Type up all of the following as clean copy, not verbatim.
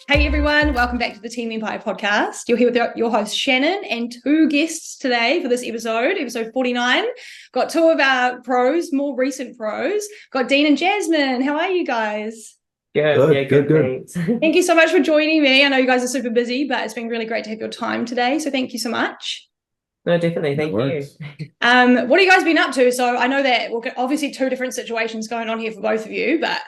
Hey everyone, welcome back to the Team Empire podcast. You're here with your host Shannon and two guests today for this episode 49. Got two of our pros, more recent pros. Got Dean and Jasmine. How are you guys? Good. Thanks. Thank you so much for joining me. I know you guys are super busy, but it's been really great to have your time today. So thank you so much. No, definitely. Thank you. What have you guys been up to? So I know that we're obviously two different situations going on here for both of you, but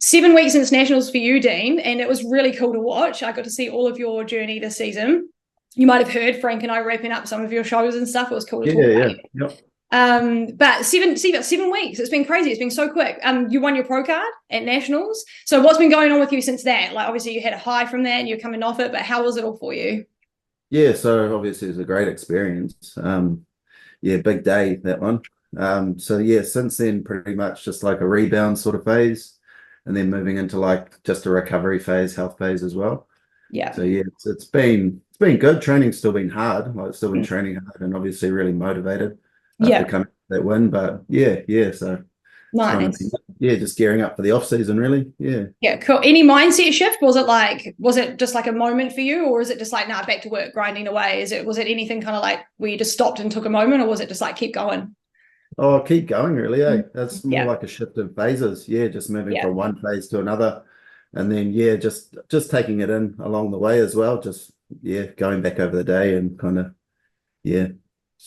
7 weeks since Nationals for you, Dean, and it was really cool to watch. I got to see all of your journey this season. You might have heard Frank and I wrapping up some of your shows and stuff. It was cool to talk about. Yep. But 7 weeks. It's been crazy. It's been so quick. You won your pro card at Nationals. So what's been going on with you since that? Like, obviously you had a high from that and you're coming off it, but how was it all for you? Yeah, so obviously it was a great experience. Big day, that one. Since then pretty much just like a rebound sort of phase, and then moving into like just a recovery phase, health phase as well. Yeah. So yeah, it's been good. Training's still been hard. Like still been training hard and obviously really motivated after coming to that win. But so nice. Just gearing up for the off season really. Yeah, cool. Any mindset shift? Was it just like a moment for you, or is it just like back to work, grinding away? Was it anything kind of like where you just stopped and took a moment, or was it just like keep going? Oh, keep going really, That's more like a shift of phases. Just moving from one phase to another. And then just taking it in along the way as well. Just going back over the day and kind of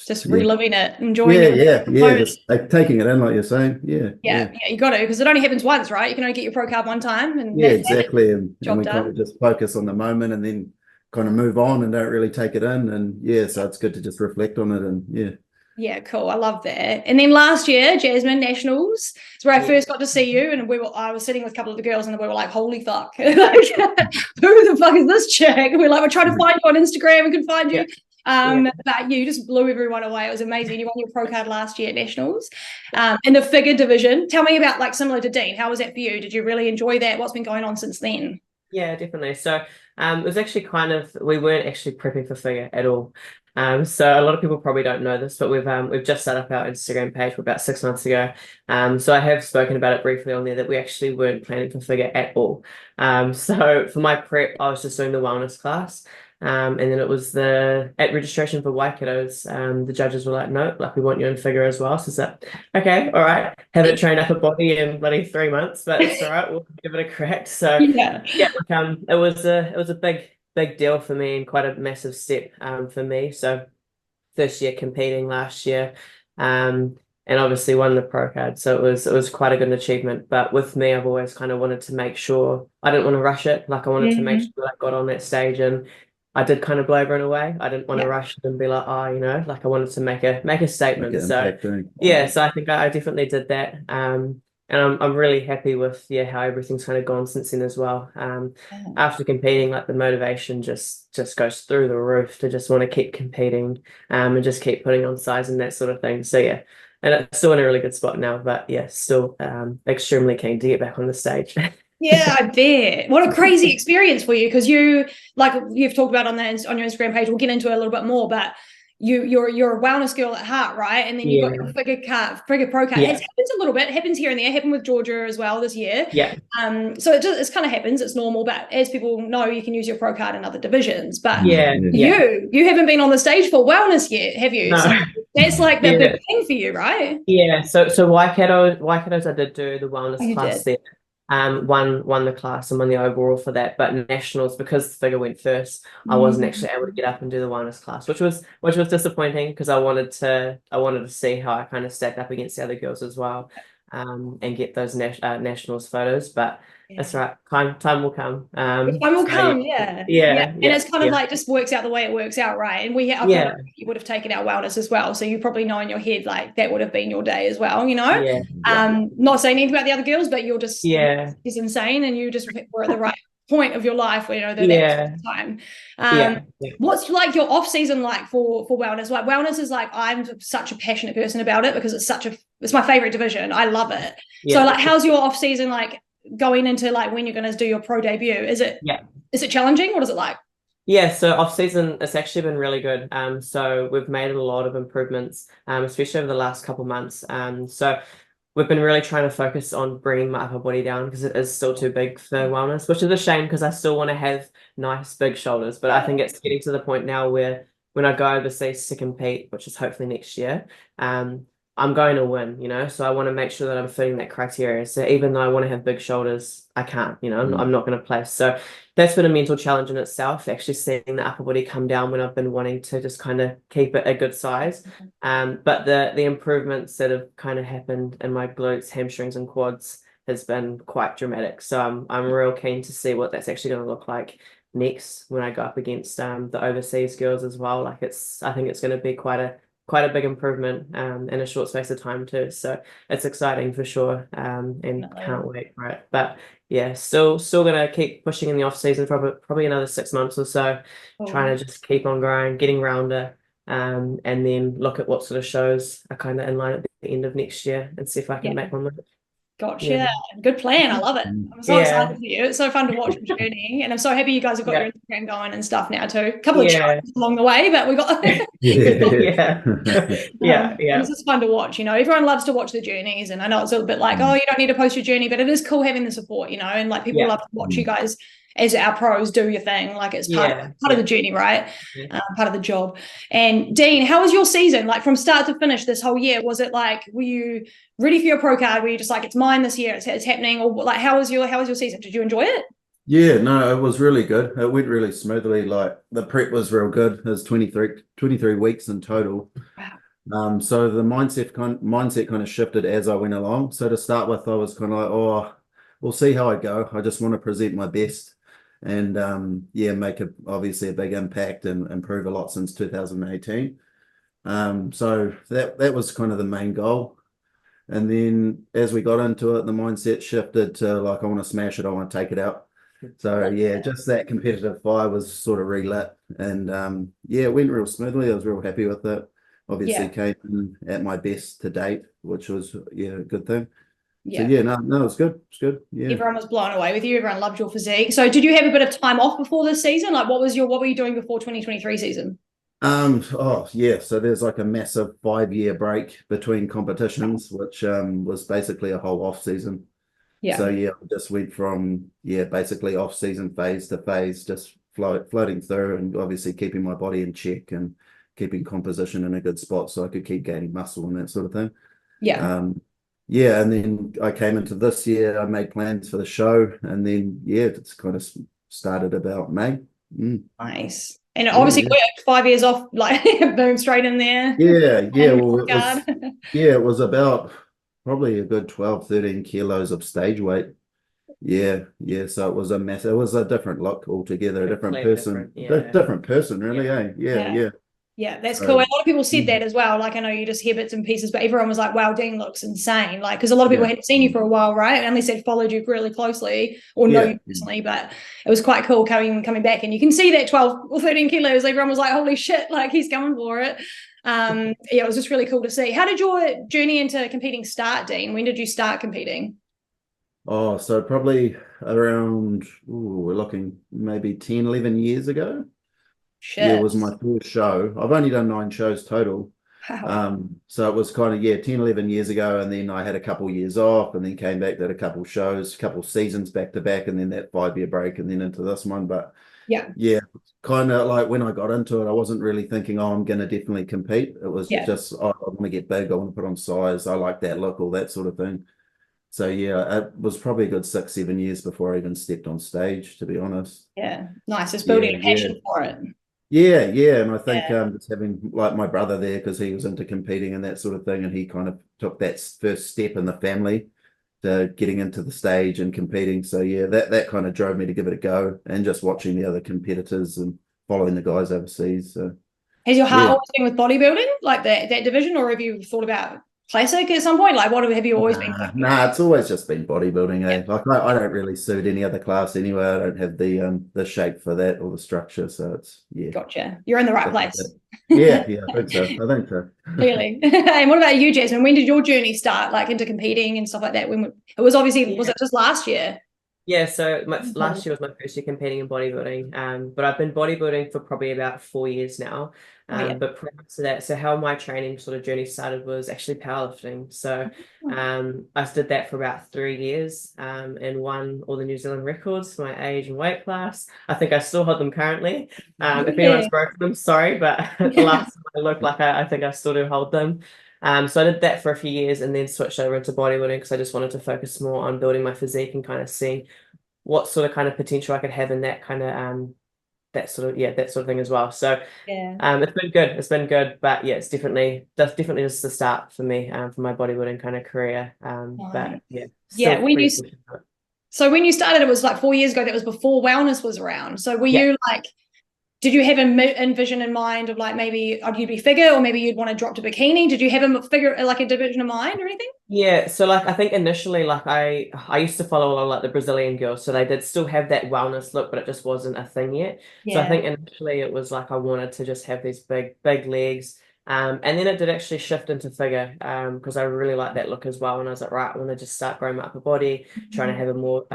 just reliving it, enjoying it. Just like taking it in like you're saying. Yeah, you got to, because it only happens once, right? You can only get your pro card one time, and exactly. And we done. kind of just focus on the moment and then kind of move on and don't really take it in. And so it's good to just reflect on it and Yeah, cool. I love that. And then last year, Jasmine, Nationals, it's where I first got to see you, and I was sitting with a couple of the girls, and we were like, "Holy fuck, who the fuck is this chick?" We're trying to find you on Instagram and couldn't find you. But you just blew everyone away. It was amazing. You won your pro card last year at Nationals, in the figure division. Tell me about, like, similar to Dean, how was that for you? Did you really enjoy that? What's been going on since then? Yeah, definitely. So it was actually we weren't actually prepping for figure at all. So a lot of people probably don't know this, but we've just set up our Instagram page about 6 months ago. So I have spoken about it briefly on there that we actually weren't planning for figure at all. So for my prep, I was just doing the wellness class. And then it was at registration for Waikato's. The judges were like, "No, like we want you in figure as well." So it's like, okay, all right. Haven't trained up a body in bloody 3 months, but it's all right. We'll give it a crack. So it was a big deal for me and quite a massive step for me. So first year competing last year, and obviously won the pro card. So it was quite a good achievement. But with me, I've always kind of wanted to make sure I didn't want to rush it. Like I wanted to make sure I got on that stage, and I did kind of blow everyone away. I didn't want to rush it and be like, like I wanted to make a statement. So I think I definitely did that. And I'm really happy with how everything's kind of gone since then as well. After competing, like the motivation just goes through the roof to just want to keep competing and just keep putting on size and that sort of thing. So and it's still in a really good spot now, but still extremely keen to get back on the stage. Yeah, I bet. What a crazy experience for you, because you've talked about on your Instagram page. We'll get into it a little bit more, but you're a wellness girl at heart, right? And then you've got your figure pro card. It happens a little bit. It happens here and there. It happened with Georgia as well this year. So it kind of happens. It's normal, but as people know, you can use your pro card in other divisions. But you haven't been on the stage for wellness yet, have you? No. So that's like the big thing for you, right? Yeah. So Waikato's I did do the wellness class there. Won the class and won the overall for that, but Nationals, because the figure went first, I wasn't actually able to get up and do the wellness class, which was disappointing, because I wanted to see how I kind of stacked up against the other girls as well, and get those Nationals photos. But that's right, time will come. Time will come. And it's kind of like just works out the way it works out, right? And you would have taken our wellness as well, so you probably know in your head like that would have been your day as well, not saying anything about the other girls, but you're just is insane, and you just were at the right point of your life where that time. What's like your off season like for wellness? Like wellness is like, I'm such a passionate person about it, because it's my favorite division. I love it. So like, how's your off season like going into like when you're going to do your pro debut? Is it challenging? What is it like? So off season, it's actually been really good. So we've made a lot of improvements, especially over the last couple months. So we've been really trying to focus on bringing my upper body down because it is still too big for wellness, which is a shame because I still want to have nice big shoulders. But I think it's getting to the point now where when I go overseas to compete, which is hopefully next year, I'm going to win, you know, so I want to make sure that I'm fitting that criteria. So even though I want to have big shoulders, I can't, you know, I'm not going to place. So that's been a mental challenge in itself, actually seeing the upper body come down when I've been wanting to just kind of keep it a good size. But the improvements that have kind of happened in my glutes, hamstrings, and quads has been quite dramatic. So I'm real keen to see what that's actually going to look like next when I go up against the overseas girls as well. Like I think it's going to be quite a big improvement in a short space of time too. So it's exciting for sure, and can't wait for it. But yeah, still gonna keep pushing in the off season for probably another 6 months or so, trying to just keep on growing, getting rounder, and then look at what sort of shows are kind of in line at the end of next year and see if I can make one work. Gotcha. Good plan. I love it. I'm so excited for you. It's so fun to watch your journey, and I'm so happy you guys have got your Instagram going and stuff now too. A couple of challenges along the way, but we got It's just fun to watch. You know, everyone loves to watch the journeys, and I know it's a little bit like, oh, you don't need to post your journey, but it is cool having the support. You know, and like people love to watch you guys as our pros do your thing. Like it's part of the journey, right? Part of the job. And Dean, how was your season? Like from start to finish this whole year? Was it like, were you ready for your pro card? Were you just like, it's mine this year, it's happening? Or like, how was your season? Did you enjoy it? Yeah, no, it was really good. It went really smoothly. Like the prep was real good. It was 23 weeks in total. Wow. So the mindset kind of shifted as I went along. So to start with, I was kind of like, oh, we'll see how I go. I just want to present my best and make obviously a big impact and improve a lot since 2018. So that was kind of the main goal. And then as we got into it, the mindset shifted to like, I want to smash it, I want to take it out. So just that competitive fire was sort of relit, and it went real smoothly. I was real happy with it. Obviously came in at my best to date, which was a good thing. So no, it's good. It's good. Yeah. Everyone was blown away with you. Everyone loved your physique. So did you have a bit of time off before this season? Like what were you doing before 2023 season? So there's like a massive 5-year break between competitions, which was basically a whole off season. So I just went from basically off season phase to phase, just floating through, and obviously keeping my body in check and keeping composition in a good spot so I could keep gaining muscle and that sort of thing. And then I came into this year, I made plans for the show, and then it's kind of started about May. Nice. And it obviously worked. 5 years off, like boom, straight in there. It was about probably a good 12-13 kilos of stage weight. So it was a different look altogether, a different person, different person really. Yeah, that's cool. And a lot of people said that as well. Like I know you just hear bits and pieces, but everyone was like, wow, Dean looks insane. Like, because a lot of people hadn't seen you for a while, right? Unless they'd followed you really closely or know you personally. But it was quite cool coming back. And you can see that 12 or 13 kilos. Everyone was like, holy shit, like he's coming for it. It was just really cool to see. How did your journey into competing start, Dean? When did you start competing? Oh, so probably around, we're looking maybe 10, 11 years ago. Shit. It was my first show. I've only done 9 shows total. Wow. So it was kind of 10, 11 years ago, and then I had a couple years off, and then came back, did a couple shows, couple seasons back to back, and then that 5-year break, and then into this one. But kind of like when I got into it, I wasn't really thinking, oh, I'm going to definitely compete. It was just, I want to get big, I want to put on size, I like that look, all that sort of thing. So it was probably a good 6-7 years before I even stepped on stage, to be honest. Yeah, nice. Just building a passion for it. And I think just having like my brother there, because he was into competing and that sort of thing, and he kind of took that first step in the family to getting into the stage and competing. So that kind of drove me to give it a go, and just watching the other competitors and following the guys overseas. So has your heart always been with bodybuilding, like that division, or have you thought about classic at some point? Like what have you always been thinking? It's always just been bodybuilding. Like I don't really suit any other class anyway. I don't have the shape for that or the structure, so it's Gotcha. You're in the right place. I think so. Clearly. And what about you, Jasmine? When did your journey start, like into competing and stuff like that? When it was obviously was it just last year? Yeah, so last year was my first year competing in bodybuilding. But I've been bodybuilding for probably about 4 years now. But prior to that, so how my training sort of journey started was actually powerlifting. So I did that for about 3 years, and won all the New Zealand records for my age and weight class. I think I still hold them currently. If anyone's broken them, sorry, but the last time I looked like I think I still do hold them. So I did that for a few years and then switched over into bodybuilding because I just wanted to focus more on building my physique and kind of seeing what sort of kind of potential I could have in that kind of that sort of thing as well. So it's been good. It's been good, but yeah, that's definitely just the start for me for my bodybuilding kind of career. But yeah, when you started, it was like 4 years ago. That was before wellness was around. So were you like, did you have a vision in mind of like maybe you'd be figure, or maybe you'd want to drop to bikini? Did you have a figure, like a division in mind or anything? Yeah, so like I think initially, like I used to follow a lot of like the Brazilian girls, so they did still have that wellness look, but it just wasn't a thing yet. So I think initially it was like I wanted to just have these big legs. And then it did actually shift into figure, because I really like that look as well. And I was like, right, I want to just start growing my upper body, trying to have a more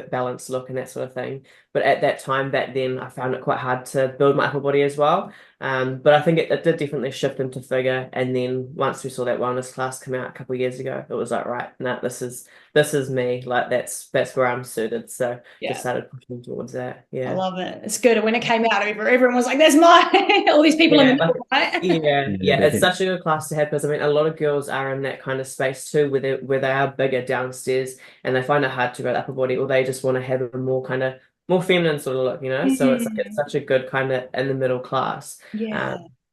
balanced look and that sort of thing. But at that time, back then, I found it quite hard to build my upper body as well. But I think it did definitely shift into figure. And then once we saw that wellness class come out a couple of years ago, it was like, right, nah, this is me. Like that's where I'm suited. So just started pushing towards that. Yeah. I love it. It's good. And when it came out, everyone was like, "There's my all these people in the middle, right?" Yeah. It's such a good class to have because I mean a lot of girls are in that kind of space too, where they are bigger downstairs and they find it hard to grow the upper body, or they just want to have a more kind of more feminine sort of look, you know. So it's such a good kind of in the middle class.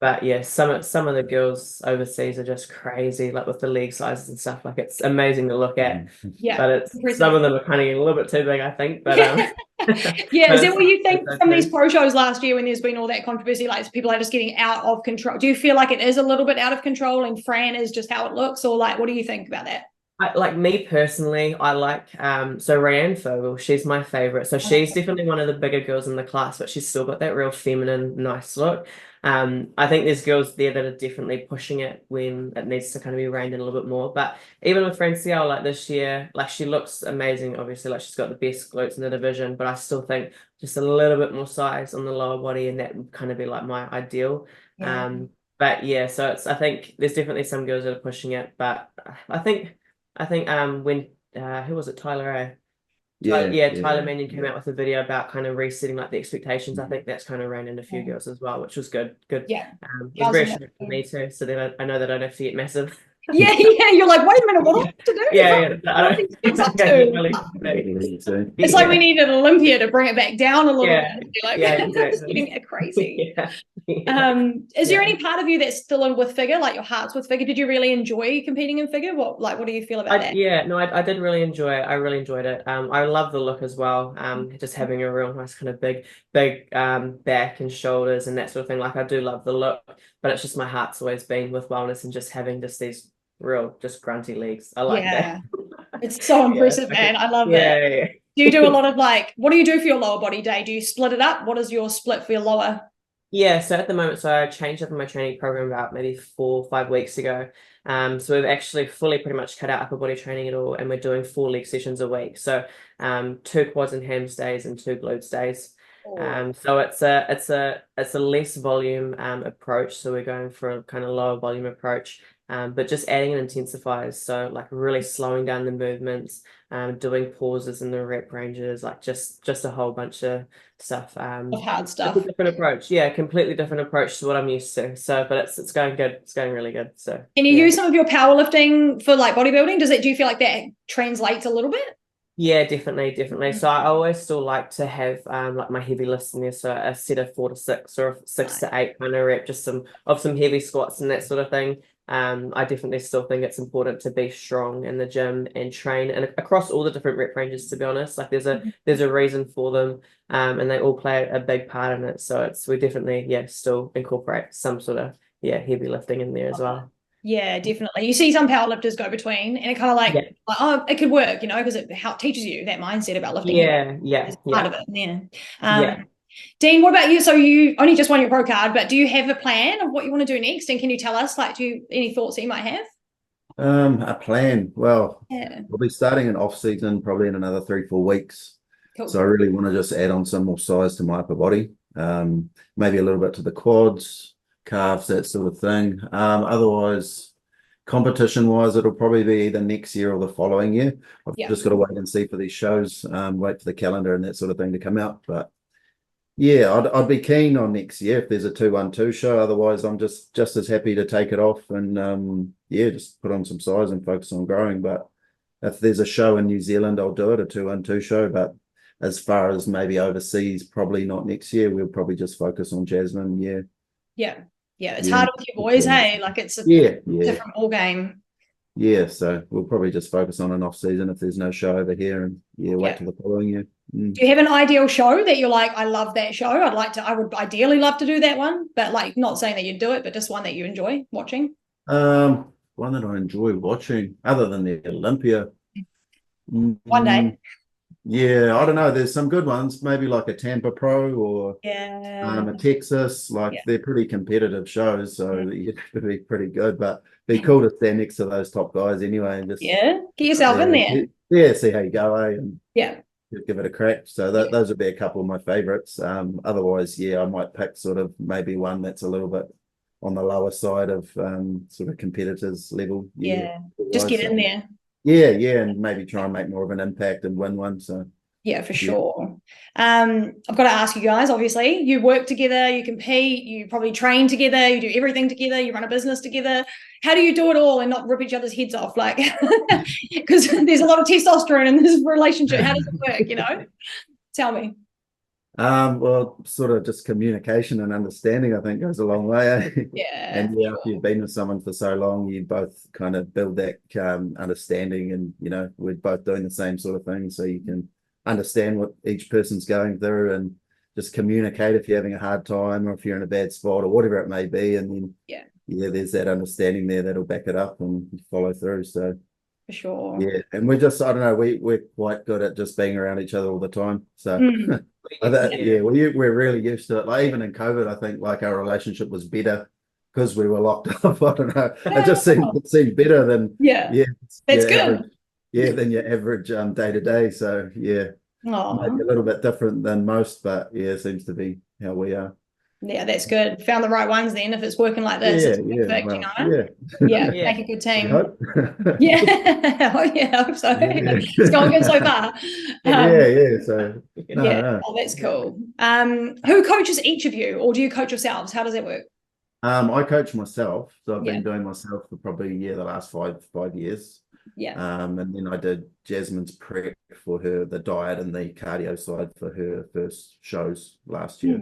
But yeah, some of the girls overseas are just crazy, like with the leg sizes and stuff. Like it's amazing to look at. But some of them are kind of getting a little bit too big, I think. But is that what you think from these pro shows last year when there's been all that controversy, like people are just getting out of control? Do you feel like it is a little bit out of control and Fran is just how it looks, or like what do you think about that? Like me personally, I like so Ryan Fogel, she's my favorite. So she's definitely one of the bigger girls in the class, but she's still got that real feminine, nice look. I think there's girls there that are definitely pushing it when it needs to kind of be reined in a little bit more. But even with Francielle, like this year, like she looks amazing, obviously, like she's got the best glutes in the division, but I still think just a little bit more size on the lower body, and that would kind of be like my ideal. But yeah, so I think there's definitely some girls that are pushing it, but I think when who was it, Tyler Tyler Mannion came out with a video about kind of resetting like the expectations. I think that's kind of ran in a few girls as well, which was good. It was very shocking for me too, so then I know that I don't have to get massive. You're like, wait a minute, what do I have to do? I don't it's like we need an Olympia to bring it back down a little bit. Like, it's getting crazy. Is there any part of you that's still in with figure, like your heart's with figure? Did you really enjoy competing in figure? What do you feel about that? I did really enjoy it. I really enjoyed it. I love the look as well. Just having a real nice kind of big back and shoulders and that sort of thing. Like I do love the look, but it's just my heart's always been with wellness and just having just these real just grunty legs. I like that. It's so impressive, man. I love it. Do you do a lot of like, what do you do for your lower body day? Do you split it up? What is your split for your lower? Yeah, so at the moment, so I changed up my training program about maybe 4 or 5 weeks ago. So we've actually fully pretty much cut out upper body training at all, and we're doing 4 leg sessions a week. So 2 quads and hams days and 2 glutes days. So it's a less volume approach. So we're going for a kind of lower volume approach. But just adding in intensifiers, so like really slowing down the movements, doing pauses in the rep ranges, like just a whole bunch of stuff. Hard stuff. It's a different approach, completely different approach to what I'm used to. So, but it's going good. It's going really good. So, can you use some of your powerlifting for like bodybuilding? Do you feel like that translates a little bit? Yeah, definitely. So I always still like to have like my heavy lifts in there. So a set of 4 to 6 or 6 to 8 kind of rep, just some heavy squats and that sort of thing. I definitely still think it's important to be strong in the gym and train and across all the different rep ranges, to be honest. Like there's a reason for them, and they all play a big part in it. So we definitely still incorporate some sort of heavy lifting in there as well. Yeah, definitely. You see some powerlifters go between, and it kind of like oh, it could work, because it teaches you that mindset about lifting. It's part of it. Dean, what about you? So you only just won your pro card, but do you have a plan of what you want to do next? And can you tell us, like, any thoughts that you might have? A plan. Well, we'll be starting an off season probably in another 3-4 weeks. Cool. So I really want to just add on some more size to my upper body, maybe a little bit to the quads, calves, that sort of thing. Otherwise, competition-wise, it'll probably be either next year or the following year. I've just got to wait and see for these shows, wait for the calendar and that sort of thing to come out. But yeah, I'd be keen on next year if there's a 212 show. Otherwise, I'm just as happy to take it off and yeah, just put on some size and focus on growing. But if there's a show in New Zealand, I'll do it, a 212 show. But as far as maybe overseas, probably not next year. We'll probably just focus on Jasmine. Yeah. It's hard with your boys, hey? Like it's a different ball game. Yeah, so we'll probably just focus on an off season if there's no show over here, and wait till the following year. Do you have an ideal show that you're like, I love that show? I would ideally love to do that one, but like not saying that you'd do it, but just one that you enjoy watching. One that I enjoy watching, other than the Olympia. One day. Yeah, I don't know. There's some good ones, maybe like a Tampa Pro or a Texas. Like they're pretty competitive shows, so you have to be pretty good. But be cool to stand next to those top guys anyway, and just get yourself in there. Yeah, see how you go, and give it a crack. So those would be a couple of my favorites. Otherwise, I might pick sort of maybe one that's a little bit on the lower side of sort of competitors level. Just get in there. Yeah, and maybe try and make more of an impact and win one. So for sure. I've got to ask you guys, obviously, you work together, you compete, you probably train together, you do everything together, you run a business together. How do you do it all and not rip each other's heads off? Like, because there's a lot of testosterone in this relationship. How does it work, Tell me. Well, sort of just communication and understanding, I think, goes a long way. And if you've been with someone for so long, you both kind of build that understanding, and we're both doing the same sort of thing, so you can understand what each person's going through and just communicate if you're having a hard time or if you're in a bad spot or whatever it may be, and then there's that understanding there that'll back it up and follow through. So for sure. And we're just, I don't know, we're quite good at just being around each other all the time. So we're really used to it. Like even in COVID, I think like our relationship was better because we were locked up. I don't know. It just seemed better than that's good. Average, than your average day to day. So maybe a little bit different than most, but it seems to be how we are. Yeah, that's good. Found the right ones then. If it's working like this, it's perfect, make a good team. I hope so. It's going good so far. Oh, that's cool. Who coaches each of you, or do you coach yourselves? How does it work? I coach myself, so I've been doing myself for probably the last five years. And then I did Jasmine's prep for her, the diet and the cardio side for her first shows last year.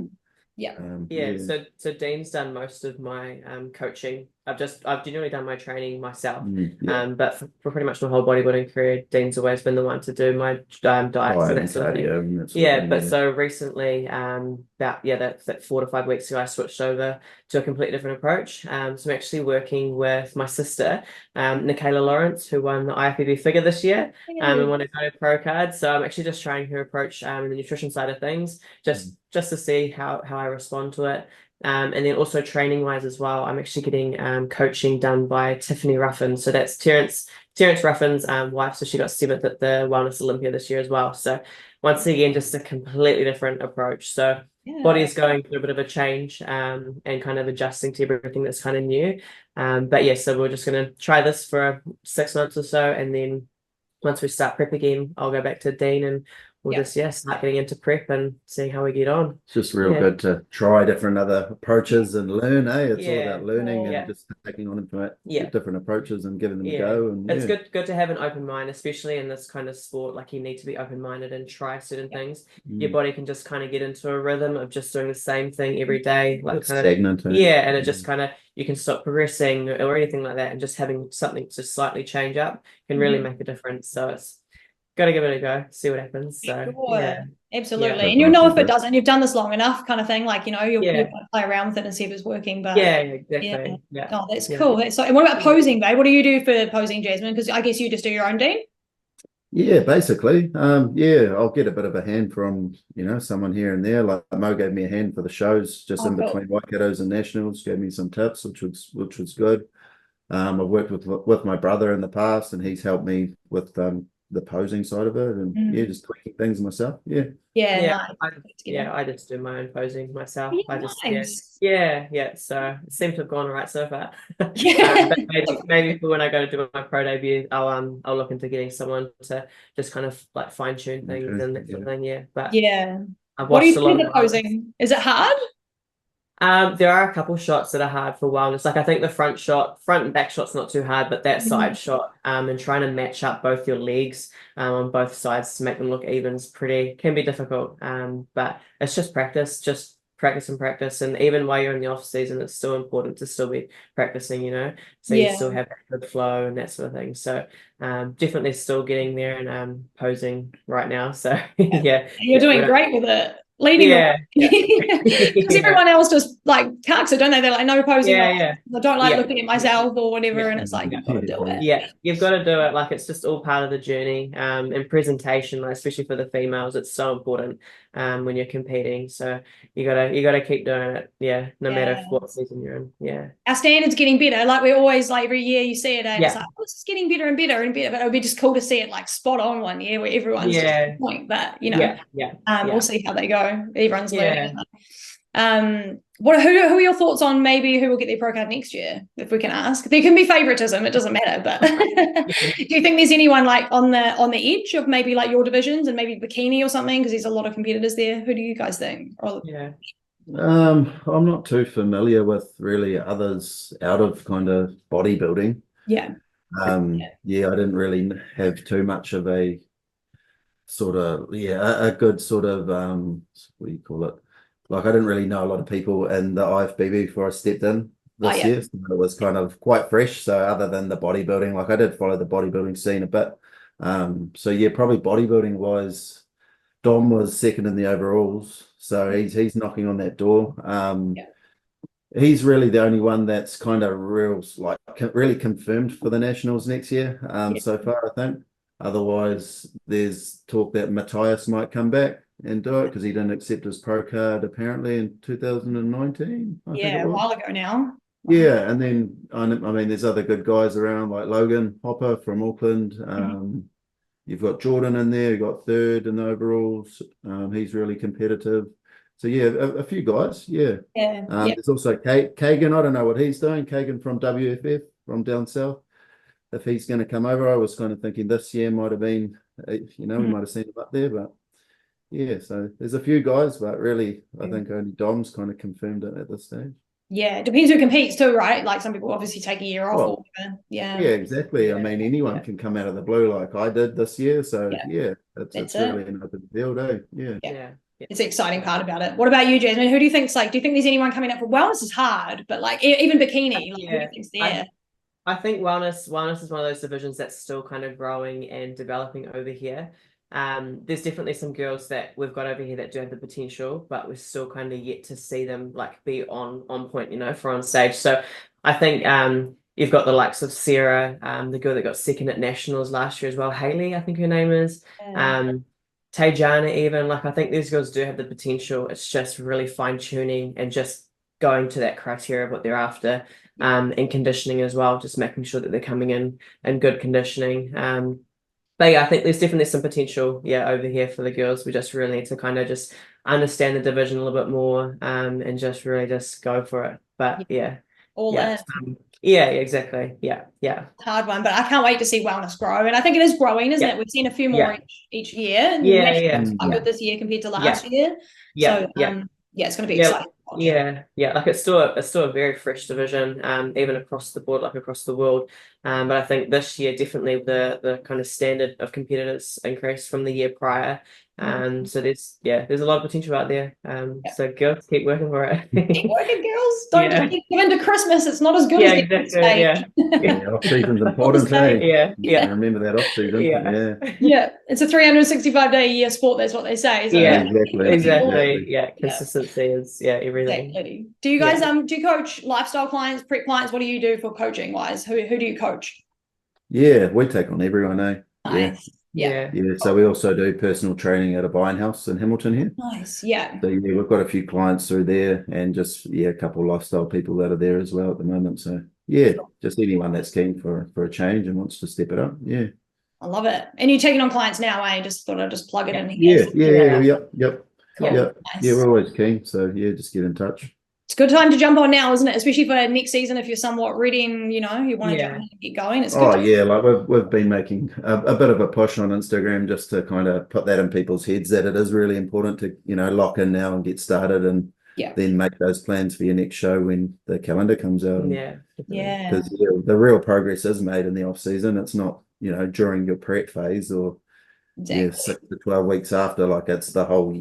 So Dean's done most of my coaching. I've generally done my training myself. But for pretty much my whole bodybuilding career, Dean's always been the one to do my diets and that sort of thing. But so recently, about that 4 to 5 weeks ago, I switched over to a completely different approach. So I'm actually working with my sister, Nicola Lawrence, who won the IFBB Figure this year, and won a Go Pro card. So I'm actually just trying her approach in the nutrition side of things, just to see how I respond to it. And then also training wise as well, I'm actually getting coaching done by Tiffany Ruffin. So that's Terence Ruffin's wife. So she got 7th at the Wellness Olympia this year as well. So once again, just a completely different approach. So body is going through a bit of a change and kind of adjusting to everything that's kind of new. So we're just going to try this for 6 months or so. And then once we start prep again, I'll go back to Dean and we'll just start getting into prep and seeing how we get on. It's just real good to try different other approaches and learn, It's all about learning and just taking on different approaches and giving them a go. And it's good to have an open mind, especially in this kind of sport. Like you need to be open-minded and try certain things. Your body can just kind of get into a rhythm of just doing the same thing every day, like it's kind of stagnant. And it just kind of, you can stop progressing or anything like that, and just having something to slightly change up can really make a difference. So it's got to give it a go, see what happens. So absolutely. And you'll know if it doesn't. You've done this long enough, kind of thing. Like you'll play around with it and see if it's working. But exactly. Oh, that's cool. That's so. And what about posing, babe? What do you do for posing, Jasmine? Because I guess you just do your own, Dean. Yeah, basically. I'll get a bit of a hand from someone here and there. Like Mo gave me a hand for the shows just in between Waikatos and Nationals. Gave me some tips, which was good. I've worked with my brother in the past, and he's helped me with the the posing side of it, and just tweaking things myself. Nice. I just do my own posing myself. Nice. So it seems to have gone right so far. But maybe for when I go to do my pro debut, I'll look into getting someone to just kind of like fine tune things and that sort of thing. But I've what do you watched a think lot of posing? Is it hard? There are a couple shots that are hard for wellness. Like I think the front and back shot's not too hard, but that side shot, and trying to match up both your legs, on both sides to make them look even can be difficult. But it's just practice, and practice. And even while you're in the off season, it's still important to still be practicing, so you still have that good flow and that sort of thing. So, definitely still getting there and, posing right now. So you're doing great with it. Leading because everyone else just like cucks it, don't they? They're like, no posing. I don't like looking at myself or whatever, and it's like you've got to do it. Yeah, you've got to do it. Like it's just all part of the journey. And presentation, like, especially for the females, it's so important when you're competing. So you gotta keep doing it. Yeah, no matter what season you're in. Yeah, our standard's getting better. Like we always, like every year you see it, and it's like, oh, it's just getting better and better and better. But it would be just cool to see it like spot on one year where everyone's just on point. But we'll see how they go. Everyone's learning. Who are your thoughts on maybe who will get their pro card next year, if we can ask? There can be favoritism, it doesn't matter, but do you think there's anyone like on the edge of maybe like your divisions and maybe bikini or something, because there's a lot of competitors there? Who do you guys think? I'm not too familiar with really others out of kind of bodybuilding. I didn't really have too much of a sort of a good sort of what do you call it, like I didn't really know a lot of people in the IFBB before I stepped in this year, so it was kind of quite fresh. So other than the bodybuilding, like I did follow the bodybuilding scene a bit, so probably bodybuilding wise, Dom was second in the overalls, so he's knocking on that door. He's really the only one that's kind of really confirmed for the nationals next year, so far, I think. Otherwise, there's talk that Matthias might come back and do it because he didn't accept his pro card apparently in 2019. I think a while ago now. Yeah, and then I mean, there's other good guys around like Logan Hopper from Auckland. You've got Jordan in there. You've got third in the overalls. He's really competitive. So a few guys. There's also Kagan. I don't know what he's doing. Kagan from WFF from down south. If he's going to come over, I was kind of thinking this year might have been, we might have seen him up there, but so there's a few guys, but really, I think only Dom's kind of confirmed it at this stage. Yeah, it depends who competes too, right? Like some people obviously take a year off. Or whatever. Yeah, exactly. I mean, anyone can come out of the blue like I did this year. So it's really an open field, eh? Yeah. It's the exciting part about it. What about you, Jasmine? Who do you think's do you think there's anyone coming up for wellness? Is hard, but like even bikini, like, who do you think's there? I think wellness is one of those divisions that's still kind of growing and developing over here. There's definitely some girls that we've got over here that do have the potential, but we're still kind of yet to see them like be on point, for on stage. So I think you've got the likes of Sarah, the girl that got second at nationals last year as well, Hayley, I think her name is. Tajana, even, like I think these girls do have the potential. It's just really fine tuning and just going to that criteria of what they're after. And conditioning as well, just making sure that they're coming in good conditioning. But I think there's definitely some potential over here for the girls. We just really need to kind of just understand the division a little bit more, and just really just go for it. But all in. Exactly. Hard one, but I can't wait to see wellness grow, and I think it is growing, isn't it? We've seen a few more each year. And good this year compared to last year. So it's going to be exciting. Like it's still a very fresh division, even across the board, like across the world. But I think this year definitely the kind of standard of competitors increased from the year prior. So there's a lot of potential out there. So girls, keep working for it. Keep working, girls. Don't just keep giving to Christmas. It's not as good as exactly. Off season's important, hey? Remember that off season. It's a 365-day a year sport. That's what they say. So. Exactly. Consistency is everything. Exactly. Do you guys do you coach lifestyle clients, prep clients? What do you do for coaching wise? Who do you coach? We take on everyone, eh? Nice. So we also do personal training at a buying house in Hamilton here. Nice. So we've got a few clients through there, and just a couple of lifestyle people that are there as well at the moment. So just anyone that's keen for a change and wants to step it up. I love it. And you're taking on clients now, eh? Just thought I'd just plug it in here. Yep. Cool. Yeah, Nice. yeah, we're always keen. So yeah, just get in touch. It's a good time to jump on now, isn't it? Especially for next season, if you're somewhat ready and you want to jump in and get going. It's good. Yeah, like we've been making a bit of a push on Instagram just to kind of put that in people's heads that it is really important to lock in now and get started, and then make those plans for your next show when the calendar comes out. Because the real progress is made in the off season. It's not during your prep phase or 6 to 12 weeks after. Like it's the whole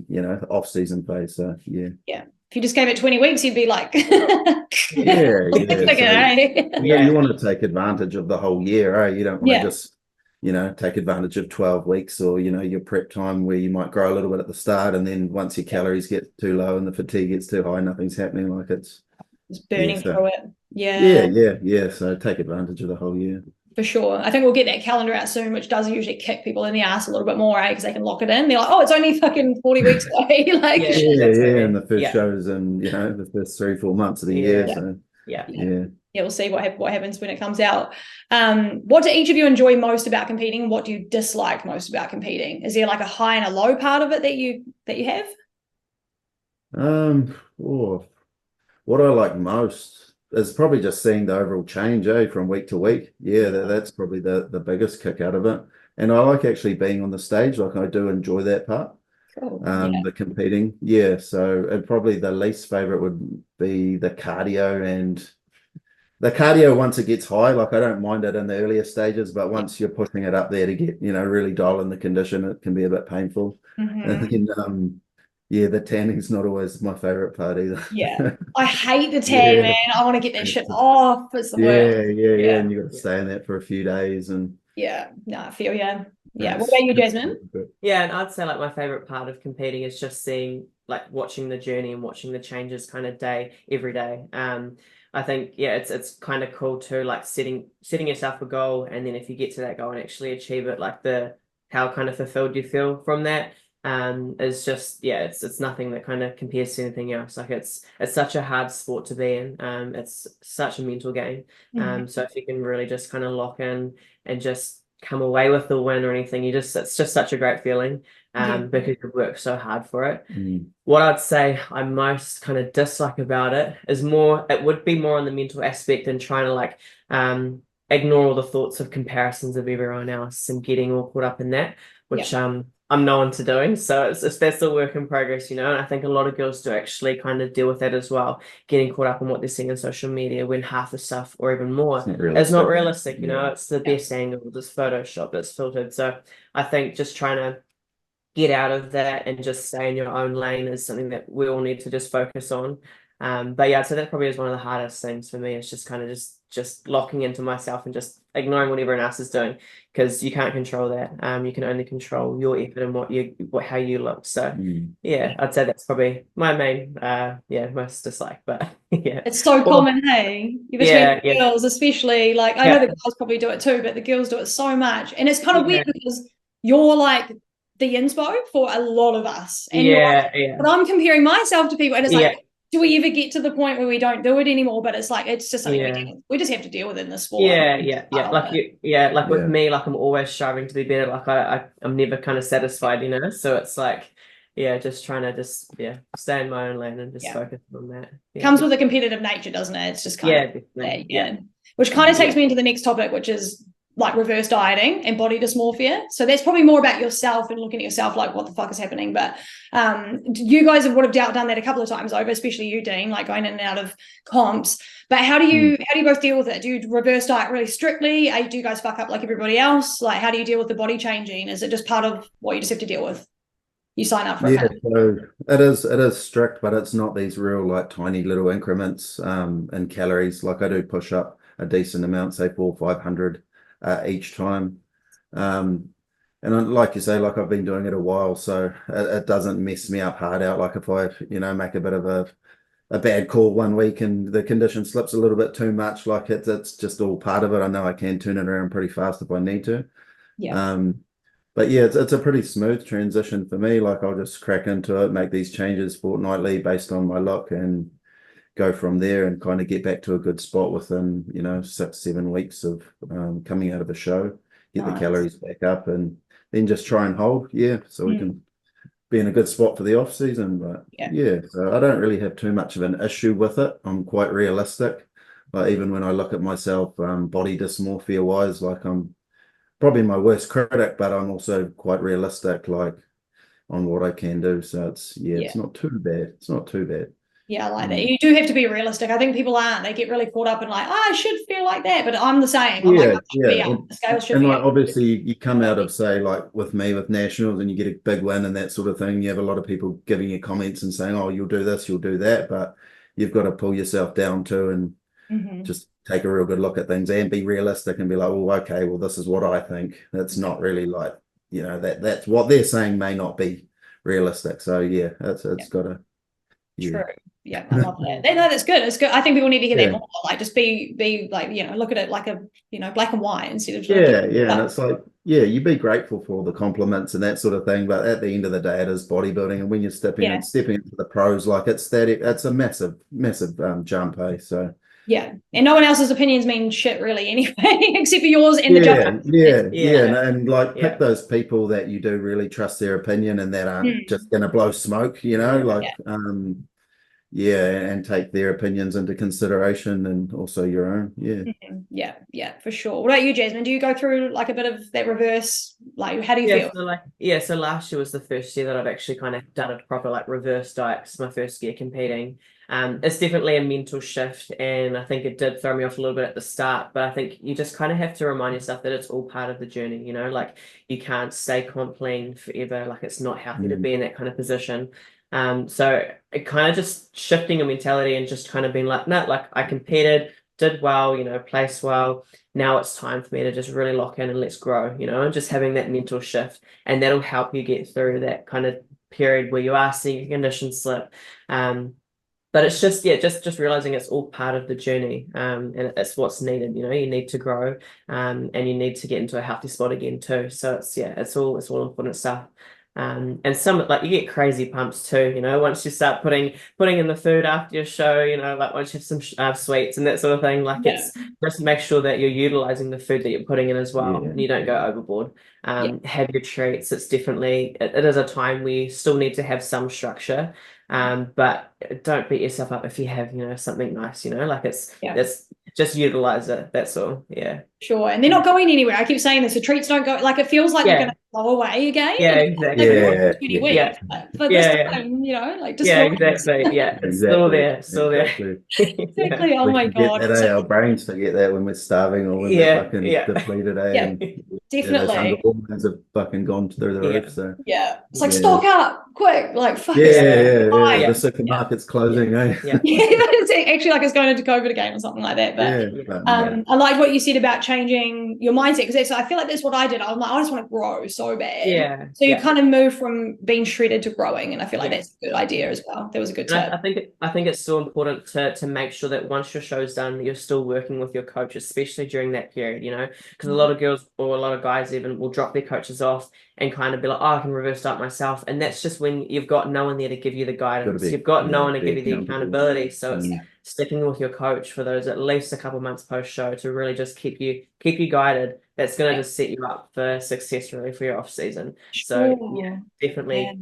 off season phase. So yeah. If you just gave it 20 weeks, you'd be like, you want to take advantage of the whole year, eh? You don't want to just, take advantage of 12 weeks or, your prep time where you might grow a little bit at the start. And then once your calories get too low and the fatigue gets too high, nothing's happening. Like it's burning through it. Yeah. So take advantage of the whole year. For sure. I think we'll get that calendar out soon, which does usually kick people in the ass a little bit more, because they can lock it in. They're like, oh, it's only fucking 40 weeks away. Like, and the first shows and the first 3-4 months of the year. So we'll see what happens when it comes out. What do each of you enjoy most about competing? What do you dislike most about competing? Is there like a high and a low part of it that you have? What I like most is probably just seeing the overall change, from week to week. That's probably the biggest kick out of it. And I like actually being on the stage. Like I do enjoy that part. Cool. The competing. So and probably the least favorite would be the cardio. And the cardio, once it gets high, like I don't mind it in the earlier stages, but once you're pushing it up there to get really dial in the condition, it can be a bit painful. And then the tanning's not always my favorite part either. I hate the tan, man. I want to get that shit off. It's the worst. And you got to stay in that for a few days. And I feel what about you, Jasmine? And I'd say like my favorite part of competing is just seeing, like, watching the journey and watching the changes kind of every day. I think it's kind of cool too, like setting yourself a goal, and then if you get to that goal and actually achieve it, like how kind of fulfilled you feel from that. Is just it's nothing that kind of compares to anything else. Like it's such a hard sport to be in. It's such a mental game. So if you can really just kind of lock in and just come away with the win or anything, it's just such a great feeling. Because you've worked so hard for it. What I'd say I most kind of dislike about it would be more on the mental aspect and trying to like ignore all the thoughts of comparisons of everyone else and getting all caught up in that, which I'm known to doing. So that's a work in progress, and I think a lot of girls do actually kind of deal with that as well, getting caught up in what they're seeing on social media when half the stuff or even more is not realistic. It's the best angle, it's Photoshop, it's filtered. So I think just trying to get out of that and just stay in your own lane is something that we all need to just focus on. But so that probably is one of the hardest things for me, is just kind of just locking into myself and just ignoring what everyone else is doing, because you can't control that. You can only control your effort and how you look. So I'd say that's probably my main most dislike. But it's so common, hey, between girls especially. Like I know the guys probably do it too, but the girls do it so much, and it's kind of weird because you're like the inspo for a lot of us, and but I'm comparing myself to people, and it's like, do we ever get to the point where we don't do it anymore? But it's like, it's just something we just have to deal with in this sport. With me, like I'm always striving to be better. Like I'm never kind of satisfied, so it's like just trying to stay in my own lane and just focus on that. Comes with a competitive nature, doesn't it? It's just kind of which kind of takes me into the next topic, which is like reverse dieting and body dysmorphia. So that's probably more about yourself and looking at yourself like, what the fuck is happening? But you guys would have done that a couple of times over, especially you, Dean, like going in and out of comps. But how do you both deal with it? Do you reverse diet really strictly? Do you guys fuck up like everybody else? Like, how do you deal with the body changing? Is it just part of what you just have to deal with? You sign up for it. So it is strict, but it's not these real like tiny little increments in calories. Like I do push up a decent amount, say 400 or 500 each time, and like you say, like I've been doing it a while, so it doesn't mess me up hard out. Like if I make a bit of a bad call one week and the condition slips a little bit too much, like it's just all part of it. I know I can turn it around pretty fast if I need to. But it's a pretty smooth transition for me. Like I'll just crack into it, make these changes fortnightly based on my look, and go from there and kind of get back to a good spot within 6-7 weeks of coming out of a show, get the calories back up, and then just try and hold. So we can be in a good spot for the off season. But so I don't really have too much of an issue with it. I'm quite realistic. Like even when I look at myself, body dysmorphia wise, like I'm probably my worst critic, but I'm also quite realistic, like on what I can do. So it's not too bad. It's not too bad. Yeah, I like that. You do have to be realistic. I think people aren't. They get really caught up in like, I should feel like that, but I'm the same. I'm like, the scale should be like obviously you come out of, say, like with me with nationals, and you get a big win and that sort of thing. You have a lot of people giving you comments and saying, oh, you'll do this, you'll do that, but you've got to pull yourself down too and just take a real good look at things and be realistic and be like, well, okay, well, this is what I think. That's not really like, that's what they're saying may not be realistic. So it's got to true. Yeah, I love that. No, that's good. It's good. I think people need to hear that more. Like, just be like, look at it like a, black and white instead of and it's like, you be grateful for all the compliments and that sort of thing. But at the end of the day, it is bodybuilding, and when you're stepping into the pros, like it's a massive jump, So and no one else's opinions mean shit really anyway, except for yours and the judge. And like pick those people that you do really trust their opinion and that aren't just gonna blow smoke, and take their opinions into consideration and also your own. For sure. What about you, Jasmine? Do you go through like a bit of that reverse, like how do you feel? So last year was the first year that I've actually kind of done a proper like reverse diet. It's my first year competing. It's definitely a mental shift, and I think it did throw me off a little bit at the start, but I think you just kind of have to remind yourself that it's all part of the journey, like you can't stay comp lean forever. Like it's not healthy to be in that kind of position. So it kind of just shifting a mentality and just kind of being like, no, like I competed, did well, placed well. Now it's time for me to just really lock in and let's grow, and just having that mental shift, and that'll help you get through that kind of period where you are seeing your condition slip. But it's just just realizing it's all part of the journey, and it's what's needed. You need to grow, and you need to get into a healthy spot again too. So it's all important stuff. And some like you get crazy pumps too, once you start putting in the food after your show, like once you have some sweets and that sort of thing, like it's just make sure that you're utilizing the food that you're putting in as well, and you don't go overboard. Have your treats. It's definitely it is a time where you still need to have some structure, but don't beat yourself up if you have something nice, like it's just utilize it. That's all. Sure. And they're not going anywhere. I keep saying this, the treats don't go, like it feels like they're going to go away again. Exactly. But this time, like just exactly. It's still there. Exactly. Oh my God. Our brains forget that when we're starving or when we're fucking depleted. Definitely. Hormones have fucking gone through the roof. So it's like stock up quick, like fuck. The supermarket's closing. It's actually like it's going into COVID again or something like that. But I like what you said about changing your mindset, because I feel like that's what I did. I'm like, I just want to grow so bad. So you kind of move from being shredded to growing, and I feel like that's a good idea as well. That was a good tip. I think it's so important to make sure that once your show's done, you're still working with your coach, especially during that period. Because a lot of girls or a lot of guys even will drop their coaches off and kind of be like, I can reverse diet myself, and that's just when you've got no one there to give you the guidance. You've got no one to give you the accountability. So it's sticking with your coach for those at least a couple months post show to really just keep you guided. That's going to just set you up for success really for your off season. So definitely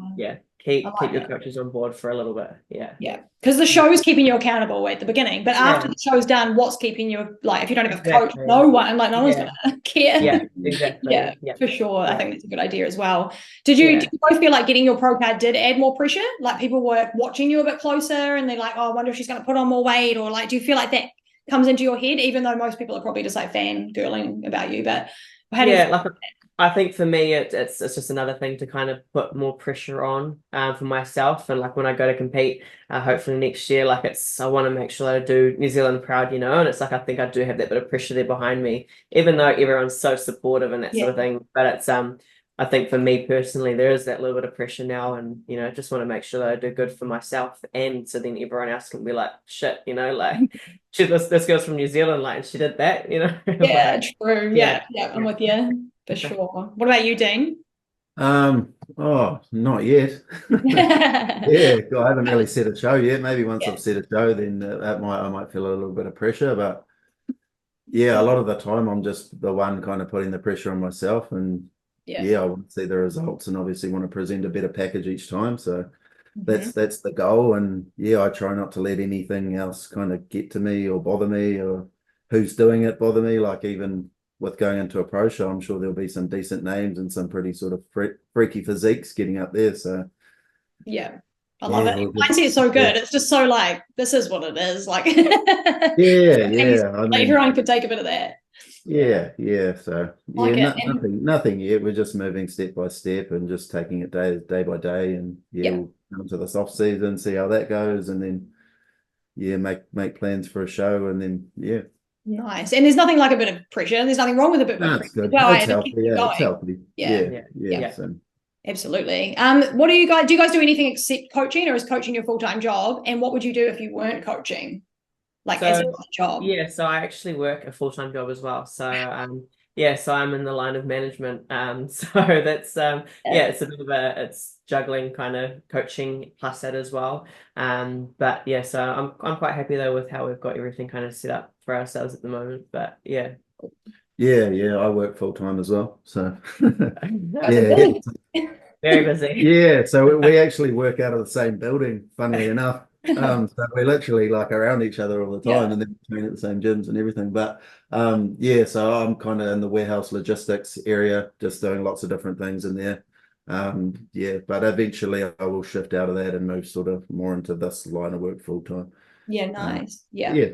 keep your coaches on board for a little bit. Because the show's keeping you accountable at the beginning, but after the show's done, what's keeping you, like if you don't have a coach, no one's gonna care. For sure. I think that's a good idea as well. Did you both feel like getting your pro card did add more pressure? Like people were watching you a bit closer and they're like, oh, I wonder if she's going to put on more weight, or like do you feel like that comes into your head, even though most people are probably just like fangirling about you? But how do you I think for me, it's just another thing to kind of put more pressure on for myself. And like when I go to compete, hopefully next year, like I want to make sure that I do New Zealand proud, and it's like I think I do have that bit of pressure there behind me, even though everyone's so supportive and that sort of thing. But it's I think for me personally, there is that little bit of pressure now, and just want to make sure that I do good for myself, and so then everyone else can be like, shit, like this girl's from New Zealand, like, and she did that, True. I'm with you. For sure. What about you, Dean? Not yet. I haven't really set a show yet. Maybe once I've set a show, then I might feel a little bit of pressure. But yeah, a lot of the time I'm just the one kind of putting the pressure on myself, and Yeah. I want to see the results and obviously want to present a better package each time. So Mm-hmm. that's the goal. And yeah, I try not to let anything else kind of get to me or bother me, or who's doing it bother me. Like even with going into a pro show, I'm sure there'll be some decent names and some pretty sort of freaky physiques getting up there. So yeah, I love it. we'll Mindset is so good. It's just so like, this is what it is. Like, yeah. I mean, everyone could take a bit of that. yeah. So Like yeah, it. nothing yet. We're just moving step by step and just taking it day by day. And yeah, Yeah. we'll come to this off season, see how that goes, and then yeah, make plans for a show, and then yeah. Nice. And there's nothing like a bit of pressure. There's nothing wrong with a bit of No, pressure. it's good. Well, It's it keeps healthy. you Yeah, it's going. healthy. Yeah. Yeah. So. Absolutely. What do you guys do anything except coaching, or is coaching your full-time job? And what would you do if you weren't coaching? Like as a job? Yeah, so I actually work a full-time job as well. So yeah, so I'm in the line of management. So that's yeah, it's a bit of it's juggling kind of coaching plus that as well. But yeah, so I'm quite happy though with how we've got everything kind of set up for ourselves at the moment. But yeah. Yeah, I work full time as well. So Yeah. Very busy. Yeah, so we actually work out of the same building, funnily enough. So we're literally like around each other all the time, and then train at the same gyms and everything. But yeah, so I'm kind of in the warehouse logistics area, just doing lots of different things in there. Yeah, but eventually I will shift out of that and move sort of more into this line of work full time. Yeah, nice. Yeah. So.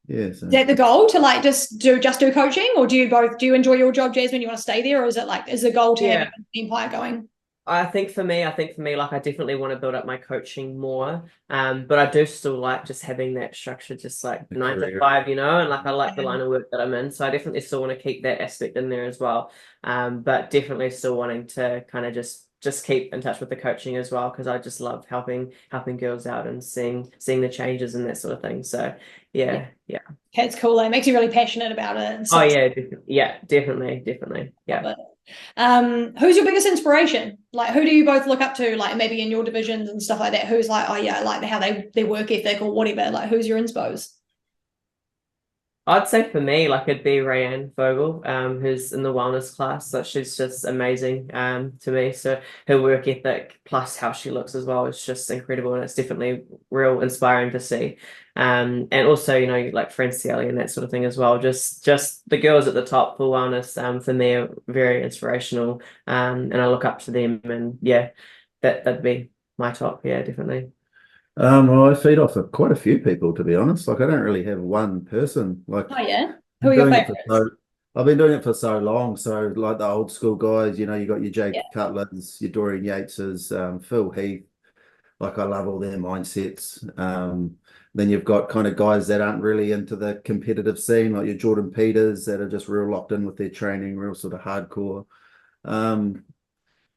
Is that the goal, to like just do coaching, or do you enjoy your job, Jasmine? You want to stay there, or is the goal to have an empire going? I think for me, like I definitely want to build up my coaching more. But I do still like just having that structure, just like 9 to 5, and like I like the line of work that I'm in. So I definitely still want to keep that aspect in there as well. But definitely still wanting to kind of just keep in touch with the coaching as well, because I just love helping girls out and seeing the changes and that sort of thing. So yeah. It's cool. It makes you really passionate about it. Oh yeah, definitely. Yeah. Who's your biggest inspiration? Like, who do you both look up to? Like, maybe in your divisions and stuff like that. Who's like, oh yeah, I like how their work ethic or whatever. Like, who's your inspos? I'd say for me, like it'd be Rayanne Vogel, who's in the wellness class. So she's just amazing, to me. So her work ethic plus how she looks as well is just incredible, and it's definitely real inspiring to see. And also, like Francielli and that sort of thing as well. Just the girls at the top for wellness, for me are very inspirational. And I look up to them, and yeah, that'd be my top. Yeah, definitely. Well, I feed off of quite a few people, to be honest. Like I don't really have one person. Like, oh yeah, who are your favorites? I've been doing it for so long. So like the old school guys, you got your Jake Cutlers, your Dorian Yateses, Phil Heath. Like I love all their mindsets. Then you've got kind of guys that aren't really into the competitive scene, like your Jordan Peters, that are just real locked in with their training, real sort of hardcore.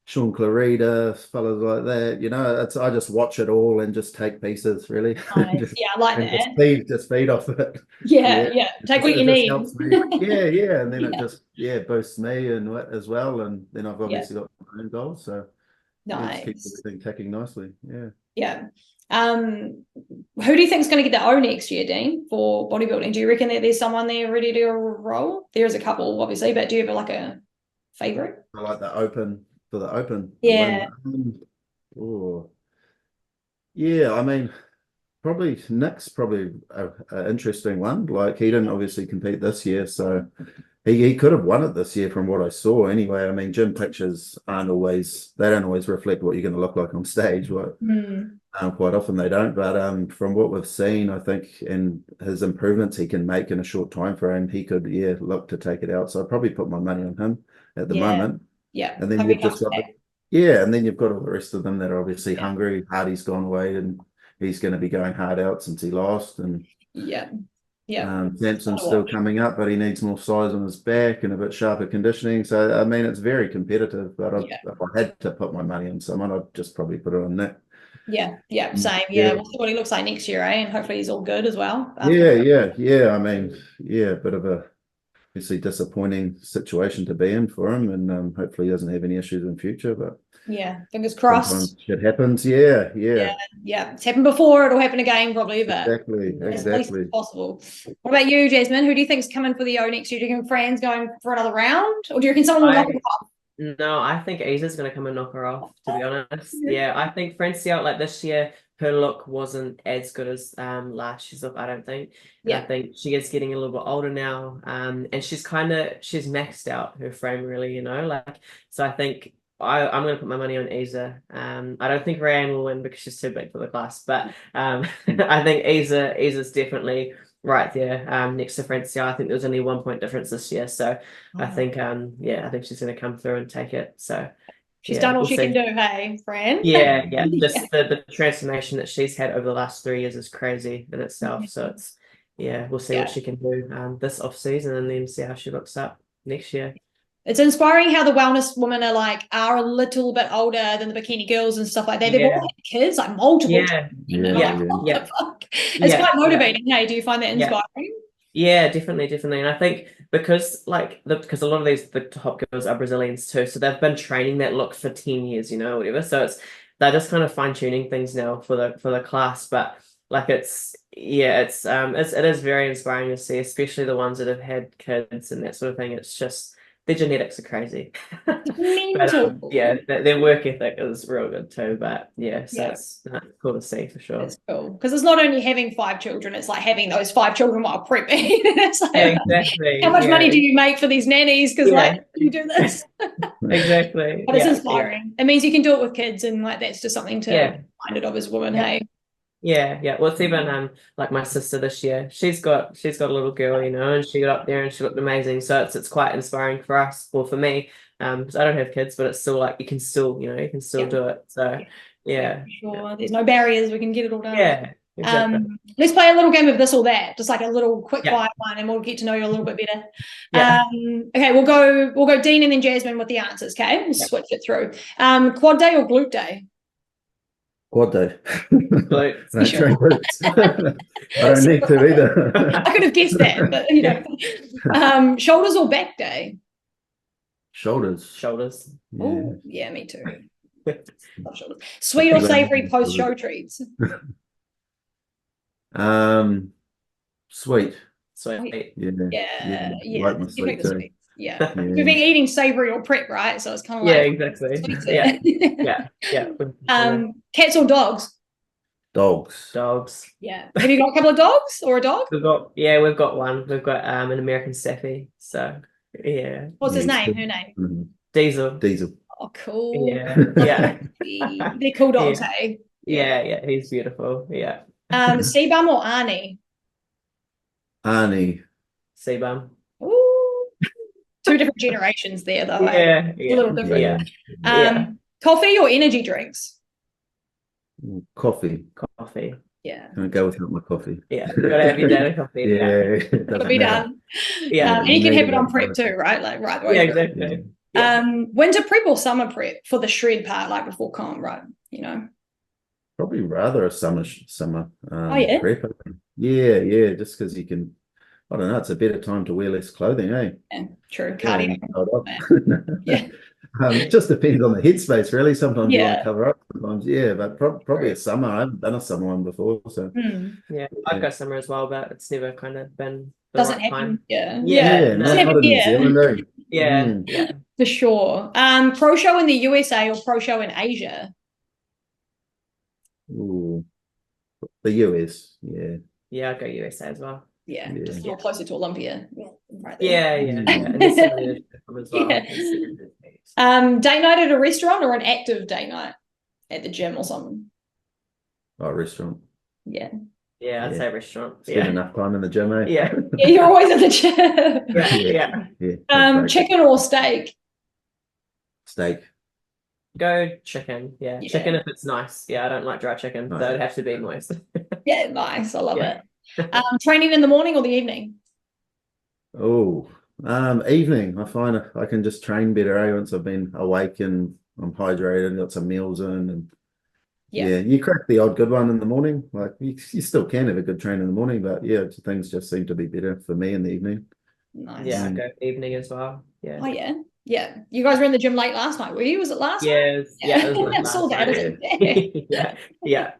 Sean Clarita, fellas like that. I just watch it all and just take pieces, really. Nice. Yeah, I like that. Just feed off it. Yeah. Take what you need. Helps me. Yeah. And then it just boosts me and as well. And then I've obviously got my own goals. So nice. Keeps everything ticking nicely. Yeah. Yeah. Who do you think is going to get the O next year, Dean, for bodybuilding? Do you reckon that there's someone there ready to roll? There's a couple, obviously, but do you have like a favorite? I like the open. For the open. Yeah. Yeah, I mean, probably Nick's probably an interesting one. Like he didn't obviously compete this year, so he could have won it this year from what I saw anyway. I mean, gym pictures don't always reflect what you're going to look like on stage. Quite often they don't, but from what we've seen, I think in his improvements he can make in a short time frame, he could look to take it out. So I'd probably put my money on him at the moment. Yeah. And then you've just got and then you've got all the rest of them that are obviously hungry. Hardy's gone away and he's going to be going hard out since he lost. And Samson's still coming up, but he needs more size on his back and a bit sharper conditioning. So I mean, it's very competitive. But if I had to put my money on someone, I'd just probably put it on Nick. Yeah, same. We'll see what he looks like next year, And hopefully he's all good as well. I mean, a bit of a obviously disappointing situation to be in for him, and hopefully he doesn't have any issues in future. But Yeah, fingers crossed. Sometimes shit happens. Yeah. It's happened before. It'll happen again probably, but Exactly. as least as possible. What about you, Jasmine? Who do you think's coming for the O next year? Do you reckon Fran's going for another round, or do you reckon someone will knock it off? No, I think Isa's going to come and knock her off, to be honest. Yeah, I think Francia, like this year, her look wasn't as good as last year's look, I don't think. I think she is getting a little bit older now. And she's maxed out her frame really, you know, like, so I think I'm going to put my money on Isa. I don't think Ryan will win because she's too big for the class, but I think Isa's definitely right there next to Francia. I think there was only 1 point difference this year, so I think I think she's going to come through and take it. So she's done all she can do, hey, Fran. Yeah. Just the transformation that she's had over the last 3 years is crazy in itself. So it's we'll see what she can do this off season, and then see how she looks up next year. It's inspiring how the wellness women are a little bit older than the bikini girls and stuff like that. They've all had kids, like multiple. It's quite motivating. Hey, do you find that inspiring? Yeah, definitely. And I think because because a lot of the top girls are Brazilians too, so they've been training that look for 10 years, you know, whatever. So they're just kind of fine tuning things now for the class, but like it is very inspiring to see, especially the ones that have had kids and that sort of thing. It's just their genetics are crazy. But, their work ethic is real good too. But it's cool to see for sure. It's cool because it's not only having 5 children; it's like having those 5 children while prepping. It's like, exactly. How much money do you make for these nannies? Because you do this. Exactly. But it's inspiring. It means you can do it with kids, and like that's just something to remind it of as women. Hey. Yeah. Well, it's even like my sister this year. She's got a little girl, you know, and she got up there and she looked amazing. So it's quite inspiring for us, or for me. Because I don't have kids, but it's still like you can still do it. So sure. There's no barriers. We can get it all done. Yeah. Exactly. Let's play a little game of this or that, just like a little quick fire one, and we'll get to know you a little bit better. Okay, we'll go Dean and then Jasmine with the answers. Okay, we'll switch it through. Quad day or glute day? Quad day. Glutes. I don't need to either. I could have guessed that, but you know. Shoulders or back day? Shoulders. Oh, yeah, me too. Sweet or savory post show treats? Sweet. Yeah. Like my sweet too. Yeah. We've been eating savory or prep, right? So it's kind of like exactly. Yeah. Cats or dogs? Dogs. Yeah. Have you got a couple of dogs or a dog? We've got one. We've got an American Staffy. So yeah. What's his name? Her name? Mm-hmm. Diesel. Oh, cool. Yeah. They're cool dogs, hey? Yeah. He's beautiful. Yeah. Sebum or Arnie? Sebum. Ooh. 2 different generations there, though. Yeah. A little different. Coffee or energy drinks? Coffee. Yeah. I'm gonna go without my coffee. Yeah, you gotta have your daily coffee. Gotta be done. Yeah. And you can have it on prep too, right? Like right the way. Yeah, exactly. Winter prep or summer prep for the shred part, like before comp, right? You know. Probably rather a summer prep. Yeah, just because you can, I don't know, it's a better time to wear less clothing, eh? Yeah, true. Cardio. It just depends on the headspace, really. Sometimes you want to cover up, sometimes, but probably a summer. I haven't done a summer one before, so. I've got summer as well, but it's never kind of been the doesn't right happen. Time. Not in New Zealand, Yeah. For sure. Pro show in the USA or pro show in Asia? Ooh, the US, Yeah, I'd go USA as well. Yeah, just a little closer to Olympia. Right there. And as well. Date night at a restaurant or an active date night at the gym or something? Oh, restaurant. Yeah, I'd say restaurant. Spend enough time in the gym, eh? Yeah, you're always at the gym. Yeah. Chicken or steak? Steak. Go chicken. Yeah, chicken if it's nice. Yeah, I don't like dry chicken. So it'd have to be moist. Yeah, nice. I love it. Training in the morning or the evening? Oh, evening. I find I can just train better, once I've been awake and I'm hydrated and got some meals in, and you crack the odd good one in the morning. Like you still can have a good train in the morning, but things just seem to be better for me in the evening. Nice. Yeah, go evening as well. Yeah. Oh yeah. Yeah, you guys were in the gym late last night, were you? Was it last night? Yes, yeah, it was I saw that. yeah.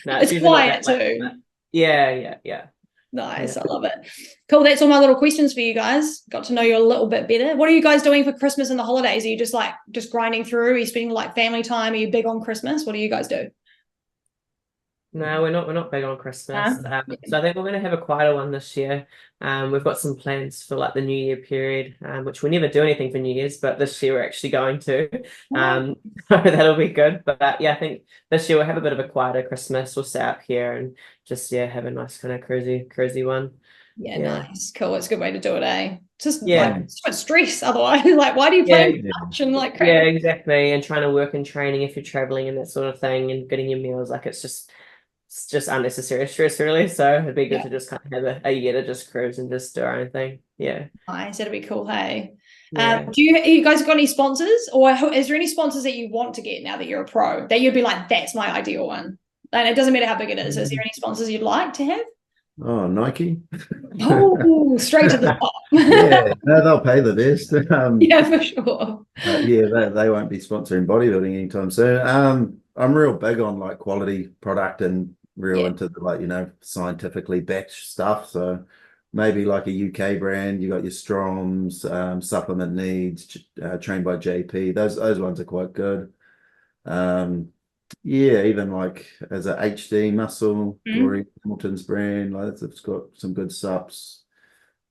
No, it's quiet too. Yeah. Nice, I love it. Cool, that's all my little questions for you guys. Got to know you a little bit better. What are you guys doing for Christmas and the holidays? Are you just grinding through? Are you spending like family time? Are you big on Christmas? What do you guys do? No, we're not big on Christmas. So I think we're going to have a quieter one this year. We've got some plans for like the New Year period, which we never do anything for New Year's, but this year we're actually going to. So that'll be good. But yeah, I think this year we'll have a bit of a quieter Christmas. We'll stay up here and just have a nice kind of crazy one. Yeah, nice, cool. It's a good way to do it, eh? Just like so much stress otherwise. Like, why do you plan much and like crazy? Yeah, exactly. And trying to work and training if you're traveling and that sort of thing, and getting your meals, like it's just unnecessary stress, really. So it'd be good to just kind of have a year to just cruise and just do our own thing. Yeah, nice. That'd be cool. Hey, do you guys got any sponsors, or is there any sponsors that you want to get now that you're a pro that you'd be like, that's my ideal one? And it doesn't matter how big it is. Is there any sponsors you'd like to have? Oh, Nike. Oh, straight to the top. Yeah, no, they'll pay the best. Yeah, for sure. They won't be sponsoring bodybuilding anytime soon. I'm real big on like quality product and real into the, like, scientifically backed stuff. So maybe like a UK brand. You got your Stroms, Supplement Needs, trained by JP. Those ones are quite good. Even like as a HD Muscle, Rory Hamilton's brand, like it's got some good subs.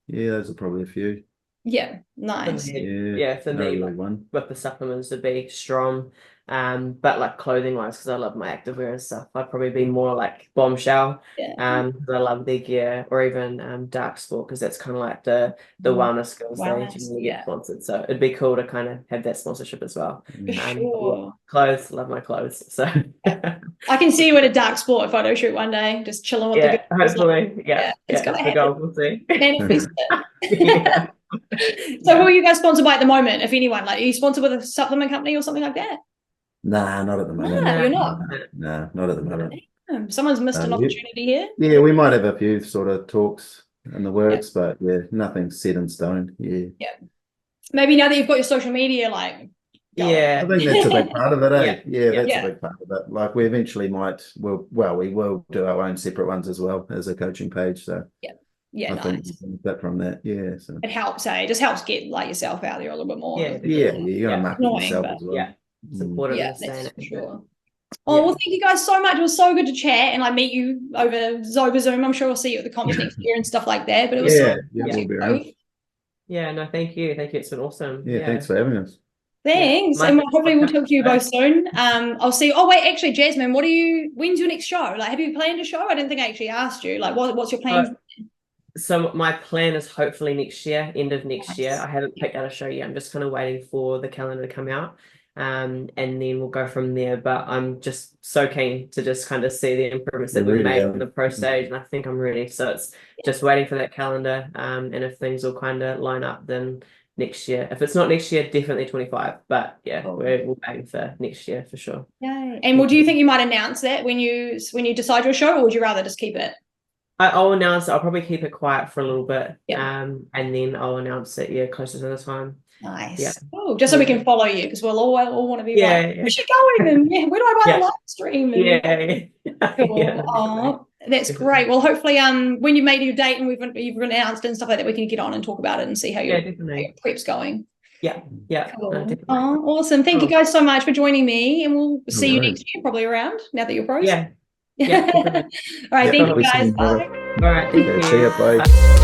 Yeah, those are probably a few. Yeah, nice. For me, with the supplements would be Strom, but like clothing wise, because I love my activewear and stuff, I'd probably be more like Bombshell, because I love their gear, or even Dark Sport, because that's kind of like the wellness skills they generally get sponsored. So it'd be cool to kind of have that sponsorship as well. Sure. Clothes, love my clothes. So I can see you at a Dark Sport photo shoot one day, just chilling with the girls. Hopefully, it's the goal. We'll see. So who are you guys sponsored by at the moment, if anyone? Like, are you sponsored with a supplement company or something like that? Nah, not at the moment. You're not? No, not at the moment. Someone's missed an opportunity here. Yeah, we might have a few sort of talks in the works, but nothing set in stone. Yeah. Maybe now that you've got your social media, like, I think that's a big part of it, eh? That's a big part of it. Like, we eventually we will do our own separate ones as well as a coaching page. So I think you can benefit from that. Yeah, so it helps, eh? It just helps get like yourself out there a little bit more. You gotta market yourself as well. Support that's for sure. Well, thank you guys so much. It was so good to chat and like meet you over Zoom. I'm sure we'll see you at the conference next year and stuff like that. But it was we'll be around. No, thank you. It's been awesome. Thanks for having us. Thanks. And hopefully we'll talk to you both soon. I'll see. Oh wait, actually, Jasmine, when's your next show? Like, have you planned a show? I didn't think I actually asked you. Like, what's your plan? So my plan is hopefully next year, end of next year. I haven't picked out a show yet. I'm just kind of waiting for the calendar to come out. And then we'll go from there. But I'm just so keen to just kind of see the improvements that we've made in the pro stage, and I think I'm ready. So it's just waiting for that calendar. And if things will kind of line up, then next year. If it's not next year, definitely 25. But we're aiming for next year for sure. Yay. And do you think you might announce that when you decide your show, or would you rather just keep it? I'll announce it. I'll probably keep it quiet for a little bit. And then I'll announce it closer to the time. Nice. Oh, just so we can follow you, because we'll all want to be we should go in and where do I buy the live stream? Cool. Oh, that's great. Well, hopefully when you've made your date and you've announced and stuff like that, we can get on and talk about it and see how your prep's going. Cool. Oh, awesome. Thank you guys so much for joining me, and we'll see you next year, probably around, now that you're pros. All right, thank you guys. Bye. All right, thank you. See you, bye.